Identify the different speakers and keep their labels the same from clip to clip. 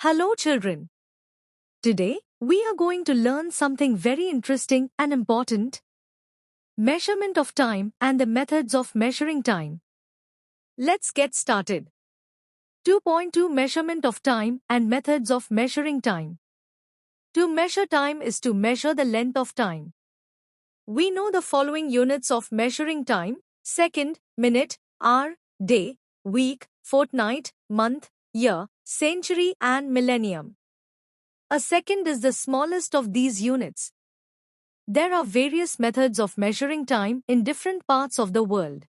Speaker 1: Hello, children. Today, we are going to learn something very interesting and important: measurement of time and the methods of measuring time. Let's get started. 2.2 Measurement of time and methods of measuring time. To measure time is to measure the length of time. We know the following units of measuring time: second, minute, hour, day, week, fortnight, month, year, century, and millennium. A second is the smallest of these units. There are various methods of measuring time in different parts of the world.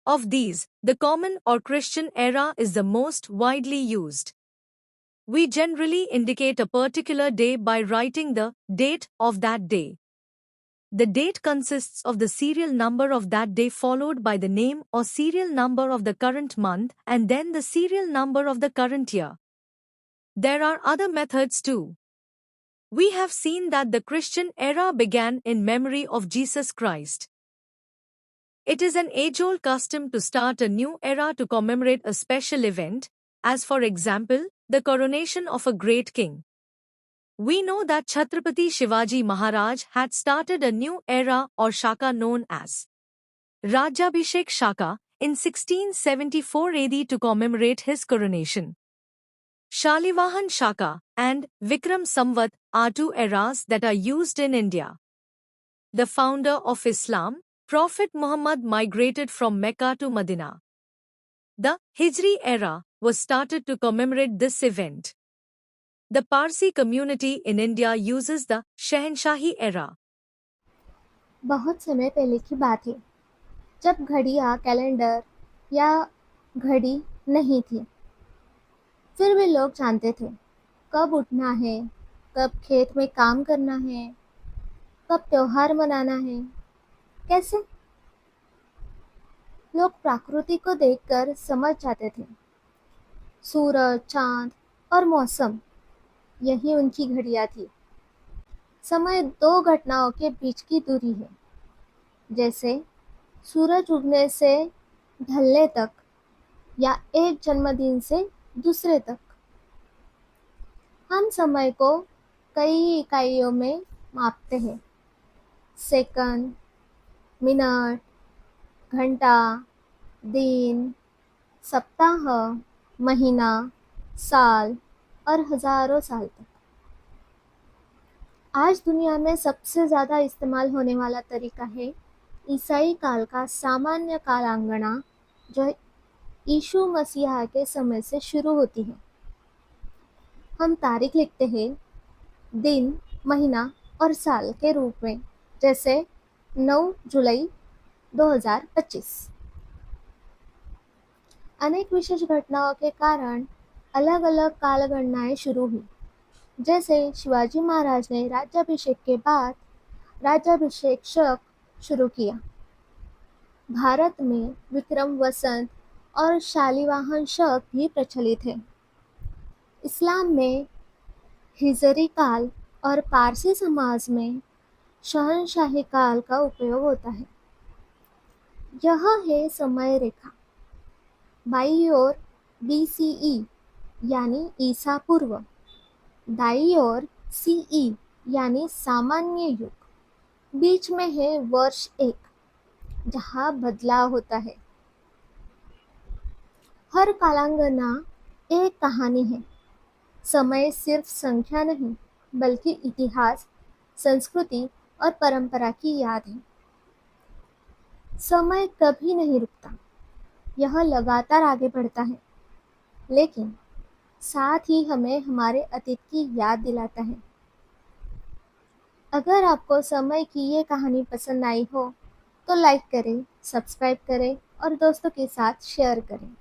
Speaker 1: Of these, the common or Christian era is the most widely used. We generally indicate a particular day by writing the date of that day. The date consists of the serial number of that day followed by the name or serial number of the current month and then the serial number of the current year. There are other methods too. We have seen that the Christian era began in memory of Jesus Christ. It is an age-old custom to start a new era to commemorate a special event, as for example, the coronation of a great king. We know that Chhatrapati Shivaji Maharaj had started a new era or Shaka known as Rajyabhishek Shaka in 1674 AD to commemorate his coronation. Shalivahan Shaka and Vikram Samvat are two eras that are used in India. The founder of Islam, Prophet Muhammad, migrated from Mecca to Medina. The Hijri era was started to commemorate this event. The Parsi community in India uses the Shahanshahi era.
Speaker 2: बहुत समय पहले की बात है जब घड़ियाँ, calendar या घड़ी नहीं थी। फिर भी लोग जानते थे कब उठना है, कब खेत में काम करना है, कब त्योहार मनाना है। कैसे? लोग प्रकृति को देखकर समझ जाते थे। सूरज, चांद और मौसम, यही उनकी घड़ियाँ थी। समय दो घटनाओं के बीच की दूरी है, जैसे सूरज उगने से ढलने तक या एक जन्मदिन से दूसरे तक। हम समय को कई इकाइयों में मापते हैं: सेकंड, मिनट, घंटा, दिन, सप्ताह, महीना, साल और हजारों साल तक। आज दुनिया में सबसे ज़्यादा इस्तेमाल होने वाला तरीका है ईसाई काल का सामान्य कालांगणा, जो यीशु मसीहा के समय से शुरू होती है। हम तारीख लिखते हैं दिन, महीना और साल के रूप में, जैसे 9 जुलाई 2025। अनेक विशेष घटनाओं के कारण अलग अलग कालगणनाएं शुरू हुई, जैसे शिवाजी महाराज ने राज्याभिषेक के बाद राज्याभिषेक शक शुरू किया। भारत में विक्रम वसंत और शालिवाहन शक भी प्रचलित है। इस्लाम में हिजरी काल और पारसी समाज में शहनशाही काल का उपयोग होता है। यह है समय रेखा। बाईं ओर BCE यानी ईसा पूर्व, दाईं ओर CE यानी सामान्य युग, बीच में है वर्ष 1 जहाँ बदलाव होता है। हर कालांगना एक कहानी है। समय सिर्फ संख्या नहीं, बल्कि इतिहास, संस्कृति और परंपरा की याद है। समय कभी नहीं रुकता, यह लगातार आगे बढ़ता है, लेकिन साथ ही हमें हमारे अतीत की याद दिलाता है। अगर आपको समय की ये कहानी पसंद आई हो तो लाइक करें, सब्सक्राइब करें और दोस्तों के साथ शेयर करें।